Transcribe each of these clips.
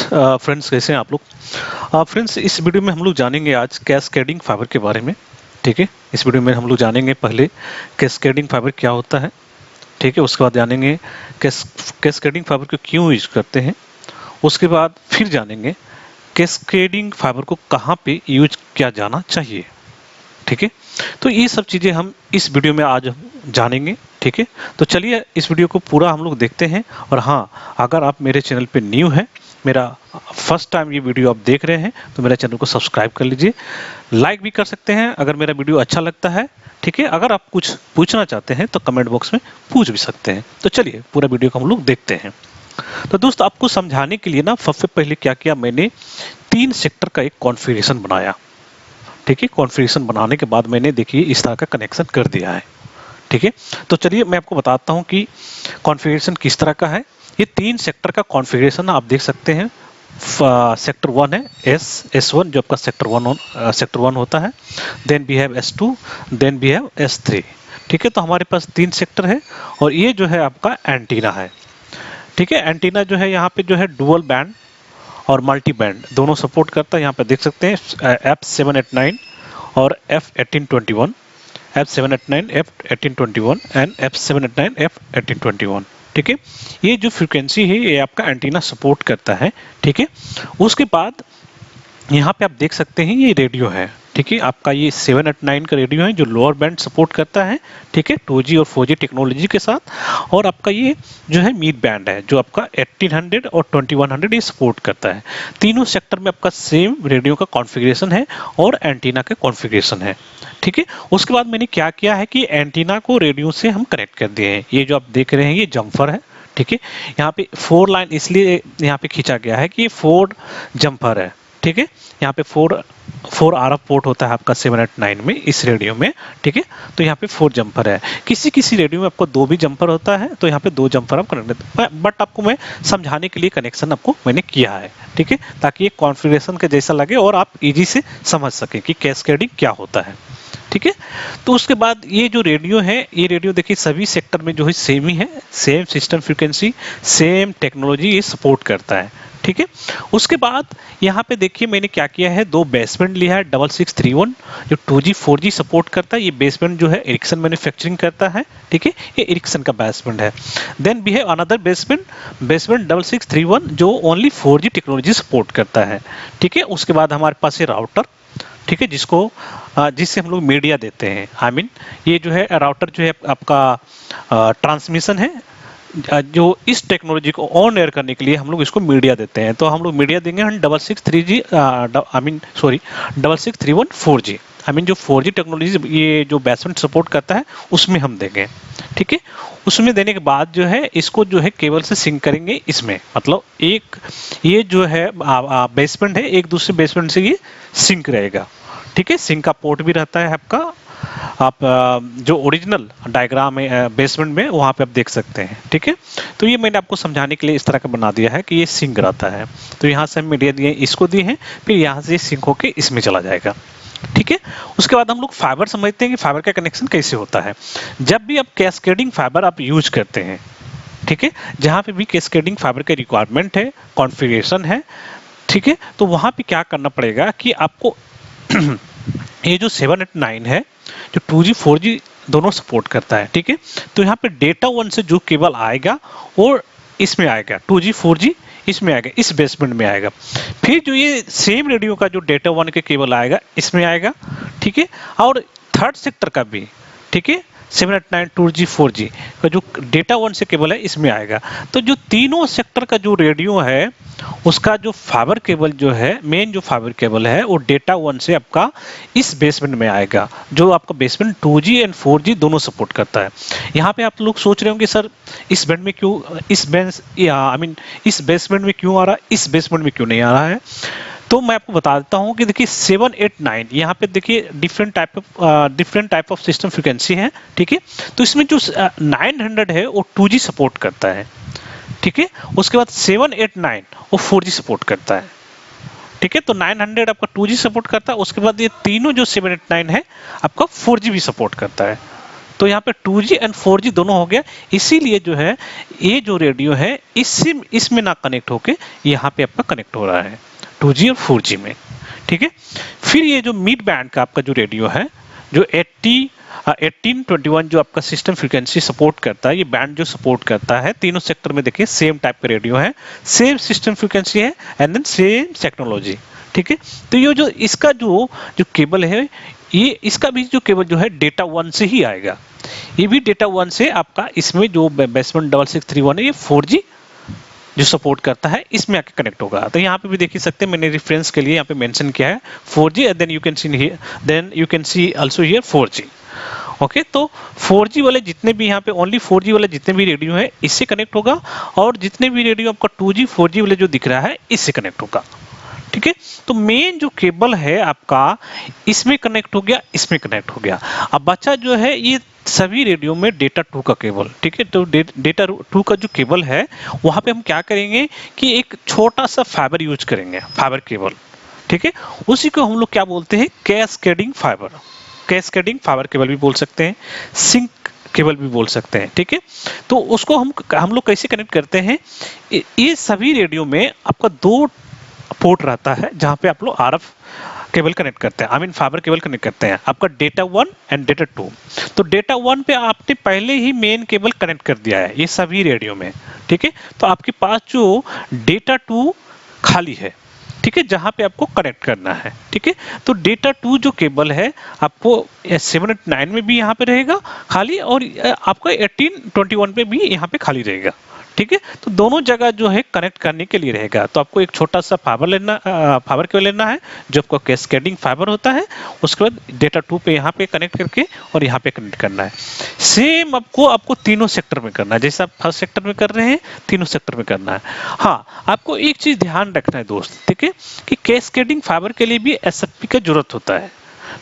Friends कैसे हैं आप लोग। फ्रेंड्स इस वीडियो में हम लोग जानेंगे आज कैस्केडिंग फाइबर के बारे में। ठीक है, इस वीडियो में हम लोग जानेंगे पहले कैस्केडिंग फाइबर क्या होता है। ठीक है, उसके बाद जानेंगे कैस्केडिंग फाइबर को क्यों यूज करते हैं। उसके बाद फिर जानेंगे कैस्केडिंग फाइबर को कहाँ पे यूज किया जाना चाहिए। ठीक है, तो ये सब चीज़ें हम इस वीडियो में आज जानेंगे। ठीक है, तो चलिए इस वीडियो को पूरा हम लोग देखते हैं। और हाँ, अगर आप मेरे चैनल पे न्यू हैं, मेरा फर्स्ट टाइम ये वीडियो आप देख रहे हैं, तो मेरे चैनल को सब्सक्राइब कर लीजिए, लाइक भी कर सकते हैं अगर मेरा वीडियो अच्छा लगता है। ठीक है, अगर आप कुछ पूछना चाहते हैं तो कमेंट बॉक्स में पूछ भी सकते हैं। तो चलिए पूरा वीडियो को हम लोग देखते हैं। तो दोस्त, आपको समझाने के लिए ना सबसे पहले क्या किया, मैंने 3 सेक्टर का एक कॉन्फ़िगरेशन बनाया। ठीक है, कॉन्फ़िगरेशन बनाने के बाद मैंने देखिए इस तरह का कनेक्शन कर दिया है। ठीक है, तो चलिए मैं आपको बताता हूं कि कॉन्फ़िगरेशन किस तरह का है। ये 3 सेक्टर का कॉन्फ़िगरेशन आप देख सकते हैं। सेक्टर 1 है S1 जो आपका सेक्टर 1 होता है। Then we have S2, then we have S3। ठीक है, तो हमारे पास 3 सेक्टर है और ये जो है आपका एंटीना है। ठीक है, एंटीना जो है यहाँ पे जो है डुअल बैंड और मल्टी बैंड दोनों सपोर्ट करता है। यहाँ पे देख सकते हैं F789 और F1821, F789 F1821 and F789 F1821। ठीक है, ये जो फ्रीक्वेंसी है ये आपका एंटीना सपोर्ट करता है। ठीक है, उसके बाद यहाँ पे आप देख सकते हैं ये रेडियो है। ठीक है, आपका ये 789 का रेडियो है जो लोअर बैंड सपोर्ट करता है। ठीक है, 2G और 4G टेक्नोलॉजी के साथ। और आपका ये जो है मिड बैंड है जो आपका 1800 और 2100 ये सपोर्ट करता है। तीनों सेक्टर में आपका सेम रेडियो का कॉन्फ़िगरेशन है और एंटीना का कॉन्फ़िगरेशन है। ठीक है, उसके बाद मैंने क्या किया है कि एंटीना को रेडियो से हम कनेक्ट कर दिए हैं। ये जो आप देख रहे हैं ये जम्पर है। ठीक है, यहाँ पे 4 लाइन इसलिए यहाँ पे खींचा गया है कि ये 4 जम्पर है। ठीक है, यहाँ पे 4 RF पोर्ट होता है आपका 789 में, इस रेडियो में। ठीक है, तो यहाँ पे 4 जम्पर है। किसी किसी रेडियो में आपको 2 भी जम्पर होता है, तो यहाँ पे 2 जम्पर आप कनेक्ट, बट आपको मैं समझाने के लिए कनेक्शन आपको मैंने किया है। ठीक है, ताकि ये कॉन्फ़िगरेशन के जैसा लगे और आप इजी से समझ सकें कि कैस्केडिंग क्या होता है। ठीक है, तो उसके बाद ये जो रेडियो है, ये रेडियो देखिए सभी सेक्टर में जो है सेम ही है, same system frequency, same technology ये सपोर्ट करता है। ठीक है, उसके बाद यहाँ पे देखिए मैंने क्या किया है, 2 बेसबैंड लिया है 6631 जो 2G 4G सपोर्ट करता है। ये बेसबैंड जो है एरिक्सन मैन्युफैक्चरिंग करता है। ठीक है, ये एरिक्सन का बेसबैंड है। Then we have another baseband 6631 जो ओनली 4G टेक्नोलॉजी सपोर्ट करता है। ठीक है, उसके बाद हमारे पास ये राउटर, ठीक है, जिससे हम लोग मीडिया देते हैं। आई मीन ये जो है राउटर जो है आपका ट्रांसमिशन है, जो इस टेक्नोलॉजी को ऑन एयर करने के लिए हम लोग इसको मीडिया देते हैं। तो हम लोग मीडिया देंगे हम 6631 4G, आई मीन जो 4G टेक्नोलॉजी ये जो बेसबैंड सपोर्ट करता है उसमें हम देंगे। ठीक है, उसमें देने के बाद जो है इसको जो है केबल से सिंक करेंगे इसमें, मतलब एक ये जो है बेसबैंड है एक दूसरे बेसबैंड से ये सिंक रहेगा। ठीक है, सिंक का पोर्ट भी रहता है आपका, आप जो ओरिजिनल डायग्राम है बेसमेंट में वहाँ पे आप देख सकते हैं। ठीक है, तो ये मैंने आपको समझाने के लिए इस तरह का बना दिया है कि ये सिंक रहता है। तो यहाँ से हम मीडिया दिए, इसको दिए हैं, फिर यहाँ से सिंक होके इसमें चला जाएगा। ठीक है, उसके बाद हम लोग फाइबर समझते हैं कि फाइबर का कनेक्शन कैसे होता है। जब भी आप कैस्केडिंग फाइबर आप यूज करते हैं, ठीक है, जहाँ पे भी कैस्केडिंग फाइबर का रिक्वायरमेंट है, कॉन्फ़िगरेशन है, ठीक है, तो वहाँ पे क्या करना पड़ेगा कि आपको ये जो 789 है जो 2G 4G दोनों सपोर्ट करता है। ठीक है, तो यहाँ पे डेटा 1 से जो केबल आएगा और इसमें आएगा 2G 4G इसमें आएगा, इस बेसबैंड में आएगा। फिर जो ये सेम रेडियो का जो डेटा 1 के केबल आएगा इसमें आएगा। ठीक है, और थर्ड सेक्टर का भी, ठीक है, 789 2G 4G का जो डेटा 1 से केबल है इसमें आएगा। तो जो तीनों सेक्टर का जो रेडियो है उसका जो फाइबर केबल जो है, मेन जो फाइबर केबल है वो डेटा 1 से आपका इस बेसबैंड में आएगा, जो आपका बेसबैंड 2G एंड 4G दोनों सपोर्ट करता है। यहाँ पे आप लोग सोच रहे होंगे सर इस बैंड में क्यों, इस बेसबैंड में क्यों आ रहा है, इस बेसबैंड में क्यों नहीं आ रहा है। तो मैं आपको बता देता हूँ कि देखिए 789 यहाँ पे देखिए different type of system frequency है। ठीक है, तो इसमें जो 900 है वो 2G सपोर्ट करता है। ठीक है, उसके बाद 789 वो 4G सपोर्ट करता है। ठीक है, तो 900 आपका 2G सपोर्ट करता है, उसके बाद ये तीनों जो 789 है आपका 4G भी सपोर्ट करता है। तो यहाँ पे 2G एंड 4G दोनों हो गया, इसीलिए जो है ये जो रेडियो है इसमें ना कनेक्ट होके यहाँ पे आपका कनेक्ट हो रहा है 2G और 4G में, ठीक है। फिर ये जो मिड बैंड का आपका जो रेडियो है, जो 1821 जो आपका सिस्टम फ्रीक्वेंसी सपोर्ट करता है, ये बैंड जो सपोर्ट करता है, तीनों सेक्टर में देखिए सेम टाइप का रेडियो है, सेम सिस्टम फ्रीक्वेंसी है एंड देन सेम टेक्नोलॉजी, ठीक है। तो ये जो इसका जो केबल है, ये इसका भी जो केबल जो है डेटा 1 से ही आएगा, ये भी डेटा 1 से आपका इसमें जो बेसमेंट 6631 है ये 4G जो सपोर्ट करता है इसमें आके कनेक्ट होगा। तो यहाँ पे भी देख ही सकते हैं, मैंने रेफरेंस के लिए यहाँ पे मेंशन किया है 4G and then you can see also here 4G। Okay, तो 4G वाले जितने भी यहाँ पे ओनली 4G वाले जितने भी रेडियो है इससे कनेक्ट होगा, और जितने भी रेडियो आपका 2G 4G वाले जो दिख रहा है इससे कनेक्ट होगा, ठीक है। तो मेन जो केबल है आपका इसमें कनेक्ट हो गया, इसमें कनेक्ट हो गया। अब बचा जो है ये सभी रेडियो में डेटा 2 का केबल, ठीक है। तो डेटा 2 का जो केबल है वहां पे हम क्या करेंगे कि एक छोटा सा फाइबर यूज करेंगे, फाइबर केबल, ठीक है। उसी को हम लोग क्या बोलते हैं, cascading fibre, cascading fibre cable भी बोल सकते हैं, सिंक केबल भी बोल सकते हैं, ठीक है। तो उसको हम लोग कैसे कनेक्ट करते हैं, ये सभी रेडियो में आपका 2 पोर्ट रहता है जहां पे आप लोग आरएफ केबल कनेक्ट करते हैं, I mean fibre cable connect करते हैं, आपका डेटा 1 एंड डेटा 2। तो डेटा 1 पे आपने पहले ही मेन केबल कनेक्ट कर दिया है ये सभी रेडियो में, ठीक है। तो आपके पास जो डेटा 2 खाली है, ठीक है, जहां पे आपको कनेक्ट करना है, ठीक है। तो डेटा 2 जो केबल है आपको 789 में भी यहाँ पे रहेगा खाली, और आपको 1821 पे भी यहाँ पे खाली रहेगा, ठीक है। तो दोनों जगह जो है कनेक्ट करने के लिए रहेगा। तो आपको एक छोटा सा फाइबर केबल लेना है जो आपको कैस्केडिंग फाइबर होता है, उसके बाद डेटा 2 पे यहाँ पे कनेक्ट करके और यहाँ पे कनेक्ट करना है। सेम आपको तीनों सेक्टर में करना है, जैसे आप फर्स्ट सेक्टर में कर रहे हैं तीनों सेक्टर में करना है। हाँ, आपको एक चीज ध्यान रखना है दोस्त, ठीक है, कि कैस्केडिंग फाइबर के लिए भी एसएफपी का जरूरत होता है।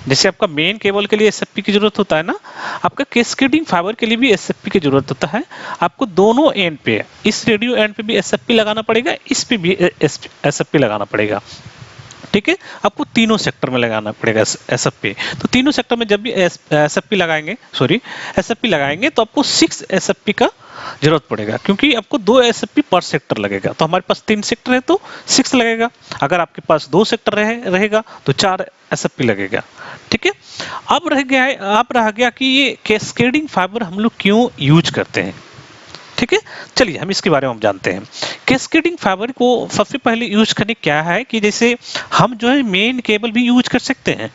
जैसे आपका मेन केबल के लिए एसएफपी की जरूरत होता है ना, आपका कैस्केडिंग फाइबर के लिए भी एसएफपी की जरूरत होता है। आपको दोनों एंड पे, इस रेडियो एंड पे भी एसएफपी लगाना पड़ेगा, इस पे भी एसएफपी लगाना पड़ेगा, ठीक है। आपको तीनों सेक्टर में लगाना पड़ेगा एसएफपी। तो तीनों सेक्टर में जब भी एसएफपी लगाएंगे तो आपको 6 एसएफपी का जरूरत पड़ेगा, क्योंकि आपको 2 एसएफपी पर सेक्टर लगेगा। तो हमारे पास 3 सेक्टर है तो 6 लगेगा, अगर आपके पास 2 सेक्टर रहेगा तो 4 एसएफपी लगेगा, ठीक है। अब रह गया कि ये कैस्केडिंग फाइबर हम लोग क्यों यूज करते हैं, ठीक है। चलिए हम इसके बारे में हम जानते हैं। कैस्केडिंग फाइबर को सबसे पहले यूज करने क्या है कि जैसे हम जो है मेन केबल भी यूज कर सकते हैं,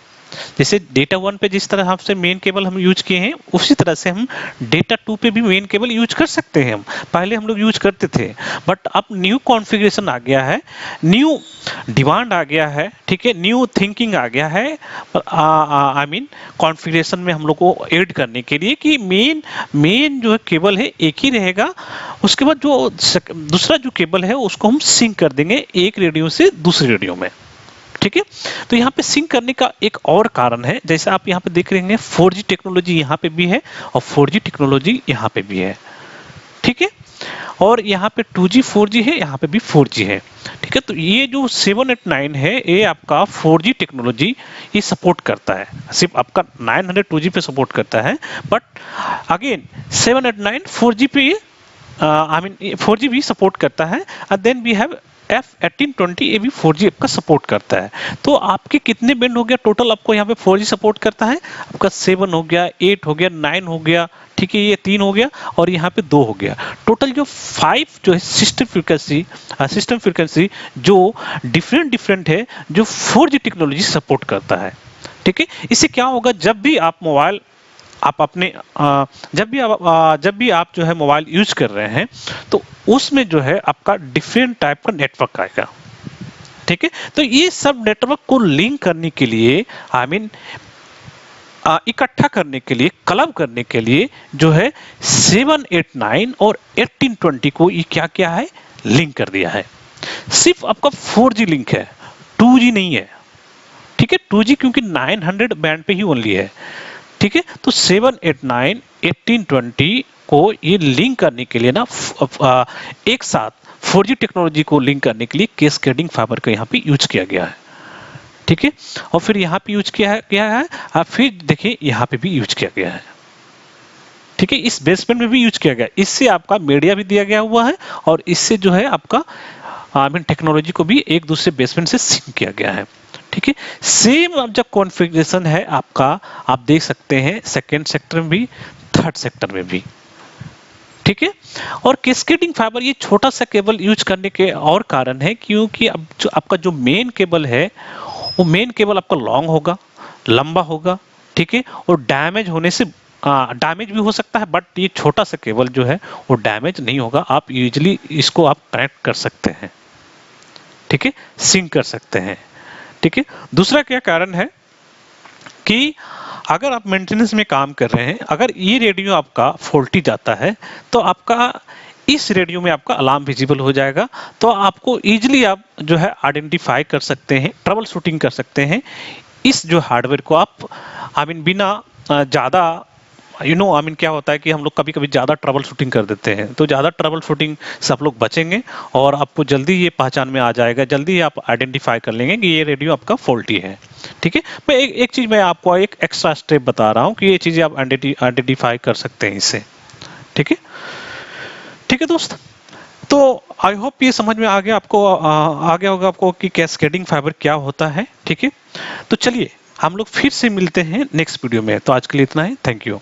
जैसे डेटा 1 पे जिस तरह हमसे मेन केबल हम यूज किए हैं उसी तरह से हम डेटा 2 पे भी मेन केबल यूज कर सकते हैं। हम पहले हम लोग यूज करते थे, बट अब न्यू कॉन्फ़िगरेशन आ गया है, न्यू डिमांड आ गया है, ठीक है, न्यू थिंकिंग आ गया है, आई मीन कॉन्फ़िगरेशन में हम लोग को ऐड करने के लिए कि मेन जो है केबल है एक ही रहेगा, उसके बाद जो दूसरा जो केबल है उसको हम सिंक कर देंगे एक रेडियो से दूसरे रेडियो में, ठीक है। तो यहाँ पे सिंक करने का एक और कारण है, जैसे आप यहाँ पे देख रहे हैं 4G टेक्नोलॉजी यहाँ पे भी है और 4G टेक्नोलॉजी यहाँ पे भी है, ठीक है, और यहाँ पे 2G 4G है, यहाँ पे भी 4G है, ठीक है। तो ये जो 789 है ये आपका 4G टेक्नोलॉजी ये सपोर्ट करता है, सिर्फ आपका 900 2G पे सपोर्ट करता है, बट अगेन 789 4G पे आई मीन 4G भी सपोर्ट करता है, and then we have F1820 ये भी 4G आपका सपोर्ट करता है। तो आपके कितने बैंड हो गया टोटल, आपको यहाँ पे 4G सपोर्ट करता है, आपका 7 हो गया, 8 हो गया, 9 हो गया, ठीक है, ये 3 हो गया और यहाँ पे 2 हो गया, टोटल जो 5 जो है सिस्टम फ्रीक्वेंसी जो डिफरेंट है जो 4G टेक्नोलॉजी सपोर्ट करता है, ठीक है। इससे क्या होगा, जब भी आप जो है मोबाइल यूज कर रहे हैं तो उसमें जो है आपका डिफरेंट टाइप का नेटवर्क आएगा, ठीक है। तो ये सब नेटवर्क को लिंक करने के लिए आई मीन इकट्ठा करने के लिए, क्लब करने के लिए जो है 789 और 1820 को ये क्या है लिंक कर दिया है। सिर्फ आपका 4G लिंक है, 2G नहीं है, ठीक है। 2G क्योंकि 900 बैंड पे ही ओनली है, ठीक है। तो 789 1820 को ये लिंक करने के लिए ना एक साथ 4G टेक्नोलॉजी को लिंक करने के लिए कैस्केडिंग फाइबर का यहाँ पे यूज किया गया है, ठीक है। और फिर यहाँ पे यूज किया है, फिर देखिए यहाँ पे भी यूज किया गया है, ठीक है, इस बेसमेंट में भी यूज किया गया, इससे आपका मीडिया भी दिया गया हुआ है और इससे जो है आपका आई मीन टेक्नोलॉजी को भी एक दूसरे बेसमेंट से सिंक किया गया है। ठीक है, सेम अब जब कॉन्फ़िगरेशन है आपका, आप देख सकते हैं सेकेंड सेक्टर में भी, थर्ड सेक्टर में भी। ठीक है, और कैस्केडिंग फाइबर ये छोटा सा केबल यूज करने के और कारण है क्योंकि अब जो आपका जो मेन केबल है वो मेन केबल आपका लॉन्ग होगा, लंबा होगा। ठीक है, और डैमेज होने से डैमेज भी हो सकता है, बट ये छोटा सा केबल जो है वो डैमेज नहीं होगा, आप यूजली इसको आप कनेक्ट कर सकते हैं। ठीक है, सिंक कर सकते हैं। ठीक है, दूसरा क्या कारण है कि अगर आप मेंटेनेंस में काम कर रहे हैं, अगर ये रेडियो आपका फॉल्टी जाता है तो आपका इस रेडियो में आपका अलार्म विजिबल हो जाएगा, तो आपको इजीली आप जो है आइडेंटिफाई कर सकते हैं, ट्रबल शूटिंग कर सकते हैं इस जो हार्डवेयर को आप आई मीन बिना ज़्यादा आई मीन क्या होता है कि हम लोग कभी कभी ज़्यादा ट्रबल शूटिंग कर देते हैं, तो ज़्यादा ट्रबल शूटिंग से आप लोग बचेंगे और आपको जल्दी ये पहचान में आ जाएगा, जल्दी आप आइडेंटिफाई कर लेंगे कि ये रेडियो आपका फॉल्टी है। ठीक है, मैं एक चीज़ मैं आपको एक एक्स्ट्रा स्टेप बता रहा हूँ कि ये चीज़ें आप आइडेंटिफाई कर सकते हैं इससे। ठीक है, ठीक है दोस्त, तो आई होप ये समझ में आ गया आपको, आ गया होगा आपको कि कैस्केडिंग फाइबर क्या होता है। ठीक है, तो चलिए हम लोग फिर से मिलते हैं नेक्स्ट वीडियो में, तो आज के लिए इतना ही, थैंक यू।